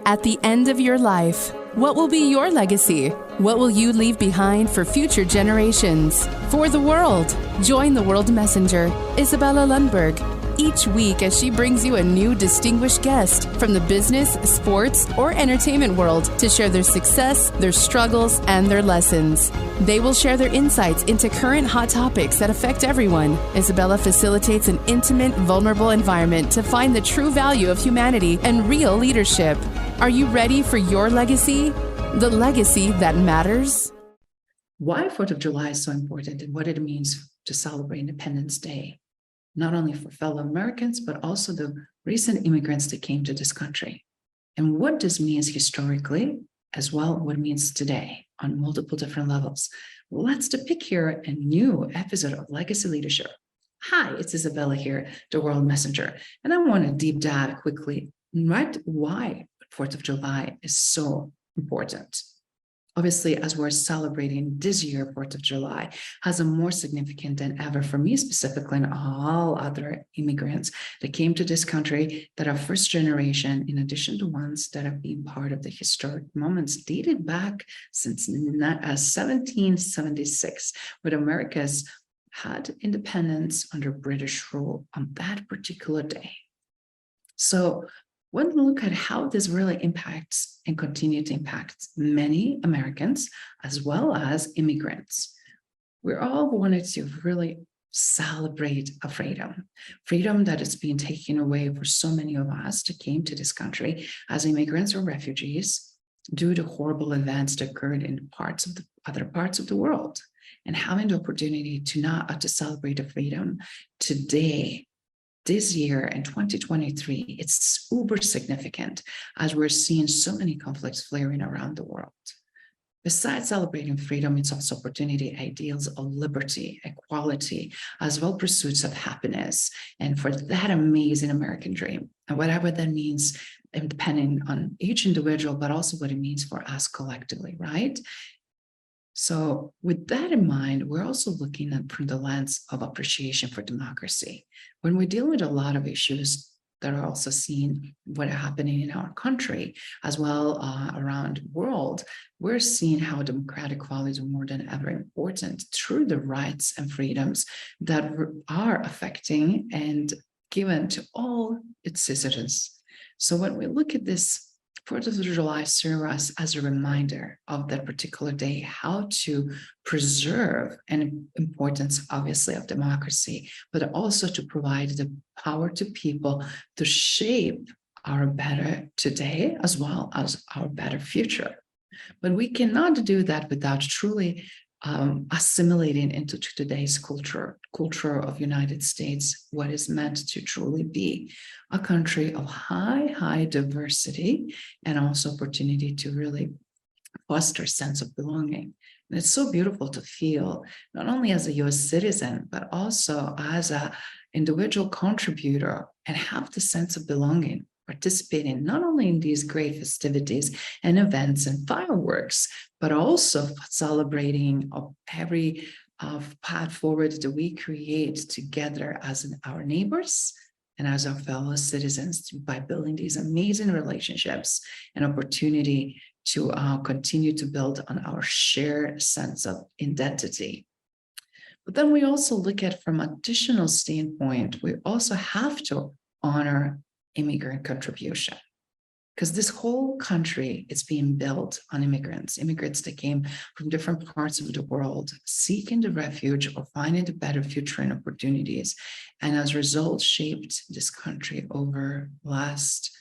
At the end of your life, what will be your legacy? What will you leave behind for future generations? For the world, join the World Messenger, Izabela Lundberg, each week as she brings you a new distinguished guest from the business, sports, or entertainment world to share their success, their struggles, and their lessons. They will share their insights into current hot topics that affect everyone. Izabela facilitates an intimate, vulnerable environment to find the true value of humanity and real leadership. Are you ready for your legacy? The legacy that matters? Why 4th of July is so important and what it means to celebrate Independence Day, not only for fellow Americans, but also the recent immigrants that came to this country. And what this means historically, as well what it means today on multiple different levels. Let's depict here a new episode of Legacy Leadership. Hi, it's Izabela here, the World Messenger. And I want to deep dive quickly, right? Why 4th of July is so important. Obviously, as we're celebrating this year, 4th of July has a more significant than ever for me, specifically, and all other immigrants that came to this country that are first generation, in addition to ones that have been part of the historic moments dated back since 1776, when America's had independence under British rule on that particular day. So when we look at how this really impacts and continue to impact many Americans, as well as immigrants, we all wanted to really celebrate a freedom that is being taken away for so many of us that came to this country as immigrants or refugees due to horrible events that occurred in other parts of the world. And having the opportunity to celebrate a freedom today, this year in 2023, it's uber significant as we're seeing so many conflicts flaring around the world. Besides celebrating freedom, it's also opportunity, ideals of liberty, equality, as well pursuits of happiness, and for that amazing American dream. And whatever that means, depending on each individual, but also what it means for us collectively, right? So with that in mind, we're also looking at from the lens of appreciation for democracy. When we deal with a lot of issues that are also seen what are happening in our country, as well around the world, we're seeing how democratic values are more than ever important through the rights and freedoms that are affecting and given to all its citizens. So when we look at this, 4th of July serves us as a reminder of that particular day, how to preserve an importance, obviously, of democracy, but also to provide the power to people to shape our better today as well as our better future. But we cannot do that without truly assimilating into today's culture of United States, what is meant to truly be a country of high diversity and also opportunity to really foster a sense of belonging. And it's so beautiful to feel, not only as a US citizen, but also as an individual contributor and have the sense of belonging, participating not only in these great festivities and events and fireworks, but also celebrating every path forward that we create together as our neighbors and as our fellow citizens by building these amazing relationships and opportunity to continue to build on our shared sense of identity. But then we also look at from additional standpoint, we also have to honor immigrant contribution, because this whole country is being built on immigrants that came from different parts of the world, seeking the refuge or finding a better future and opportunities, and as a result shaped this country over last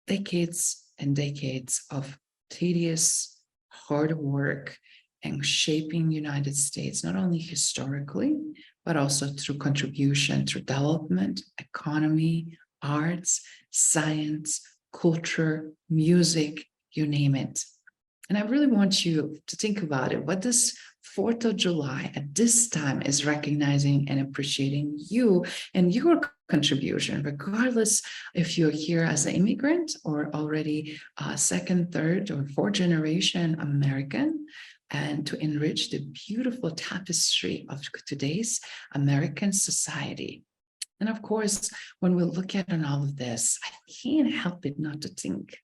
decades and decades of tedious, hard work and shaping the United States, not only historically, but also through contribution, through development, economy, arts, science, culture, music, you name it. And I really want you to think about it. What this 4th of July at this time is recognizing and appreciating you and your contribution, regardless if you're here as an immigrant or already second, third, or fourth generation American, and to enrich the beautiful tapestry of today's American society. And of course, when we look at all of this, I can't help it not to think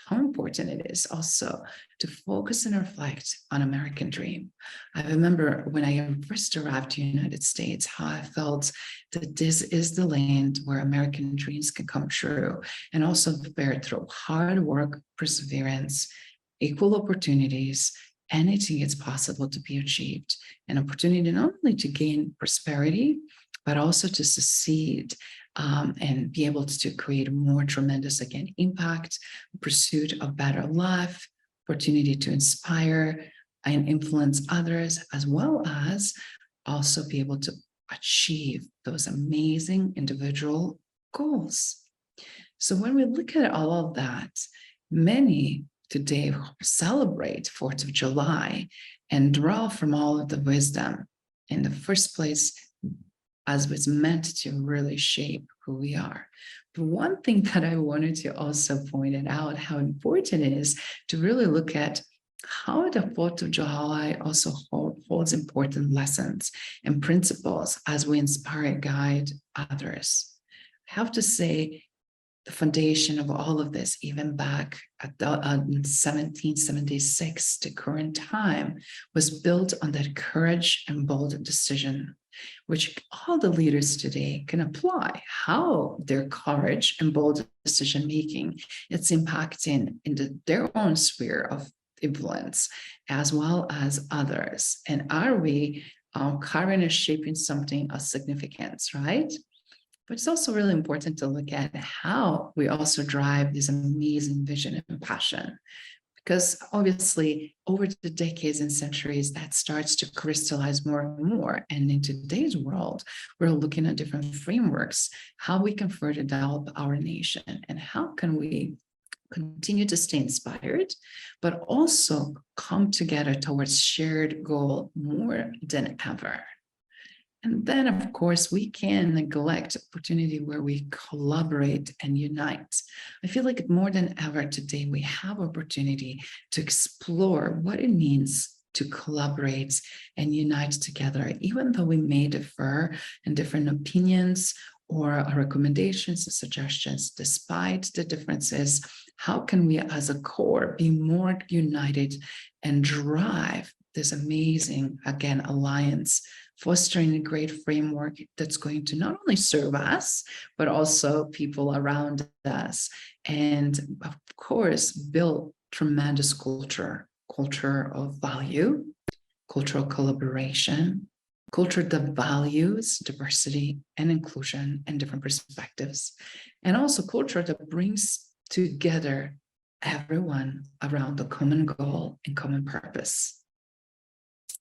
how important it is also to focus and reflect on American dream. I remember when I first arrived to the United States, how I felt that this is the land where American dreams can come true, and also bear through hard work, perseverance, equal opportunities. Anything is possible to be achieved, an opportunity not only to gain prosperity, but also to succeed, and be able to create a more tremendous, again, impact, pursuit of better life, opportunity to inspire and influence others, as well as also be able to achieve those amazing individual goals. So when we look at all of that, many today celebrate 4th of July and draw from all of the wisdom in the first place, as was meant to really shape who we are. But one thing that I wanted to also point it out, how important it is to really look at how the 4th of July also holds important lessons and principles as we inspire and guide others. I have to say, the foundation of all of this, even back at 1776 to current time, was built on that courage and bold decision, which all the leaders today can apply. How their courage and bold decision making, it's impacting into their own sphere of influence as well as others. And are we carrying and shaping something of significance, right? But it's also really important to look at how we also drive this amazing vision and passion. Because obviously, over the decades and centuries, that starts to crystallize more and more. And in today's world, we're looking at different frameworks, how we can further develop our nation, and how can we continue to stay inspired, but also come together towards shared goal more than ever. And then, of course, we can neglect opportunity where we collaborate and unite. I feel like more than ever today, we have opportunity to explore what it means to collaborate and unite together, even though we may differ in different opinions or recommendations and suggestions. Despite the differences, how can we as a core be more united and drive this amazing, again, alliance, fostering a great framework that's going to not only serve us, but also people around us. And of course, build tremendous culture of value, cultural collaboration, culture that values diversity and inclusion and different perspectives, and also culture that brings together everyone around the common goal and common purpose.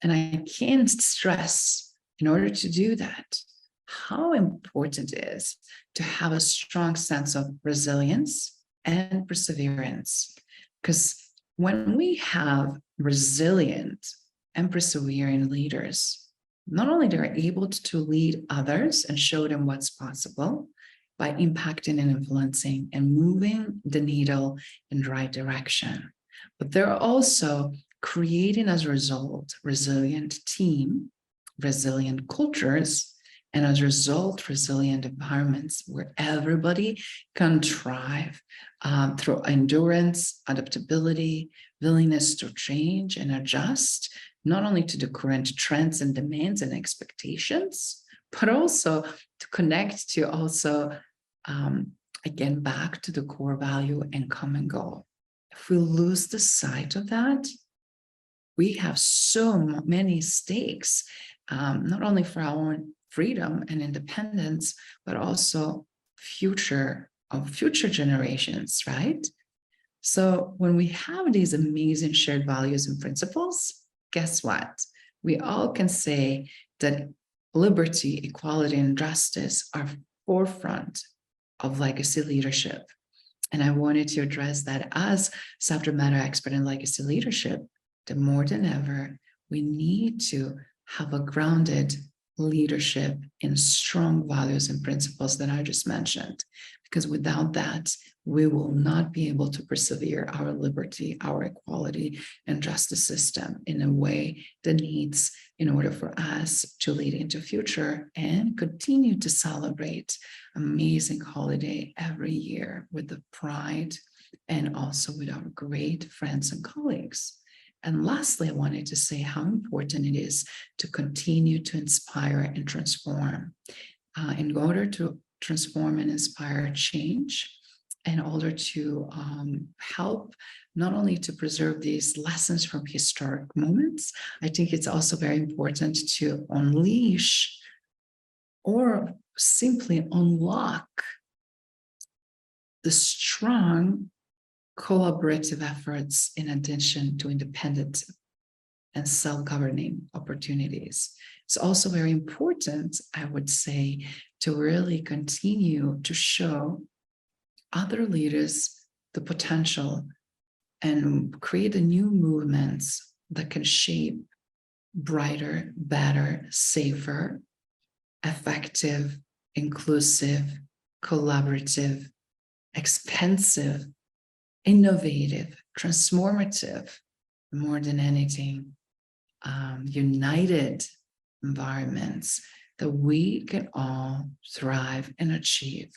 And I can't stress, in order to do that, how important it is to have a strong sense of resilience and perseverance. Because when we have resilient and persevering leaders, not only they're able to lead others and show them what's possible by impacting and influencing and moving the needle in the right direction, but they're also creating, as a result, resilient team, resilient cultures, and as a result, resilient environments where everybody can thrive through endurance, adaptability, willingness to change and adjust, not only to the current trends and demands and expectations, but also to connect to also, again, back to the core value and common goal. If we lose the sight of that, we have so many stakes, not only for our own freedom and independence, but also future generations, right? So when we have these amazing shared values and principles, guess what? We all can say that liberty, equality, and justice are forefront of legacy leadership. And I wanted to address that as subject matter expert in legacy leadership, that more than ever, we need to have a grounded leadership in strong values and principles that I just mentioned. Because without that, we will not be able to persevere our liberty, our equality, and justice system in a way that needs in order for us to lead into future and continue to celebrate amazing holiday every year with the pride and also with our great friends and colleagues. And lastly, I wanted to say how important it is to continue to inspire and transform. In order to transform and inspire change, in order to help not only to preserve these lessons from historic moments, I think it's also very important to unleash or simply unlock the strong collaborative efforts in addition to independent and self-governing opportunities. It's also very important, I would say, to really continue to show other leaders the potential and create a new movements that can shape brighter, better, safer, effective, inclusive, collaborative, expansive, innovative, transformative, more than anything, united environments that we can all thrive and achieve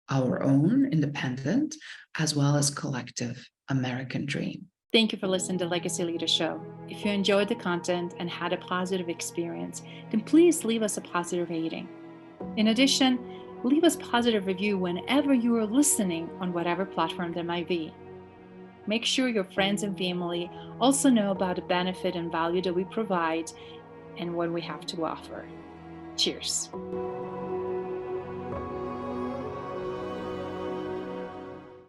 our own independent as well as collective American dream. Thank you for listening to Legacy Leader Show. If you enjoyed the content and had a positive experience, then please leave us a positive rating. In addition, leave us a positive review whenever you are listening on whatever platform there might be. Make sure your friends and family also know about the benefit and value that we provide and what we have to offer. Cheers.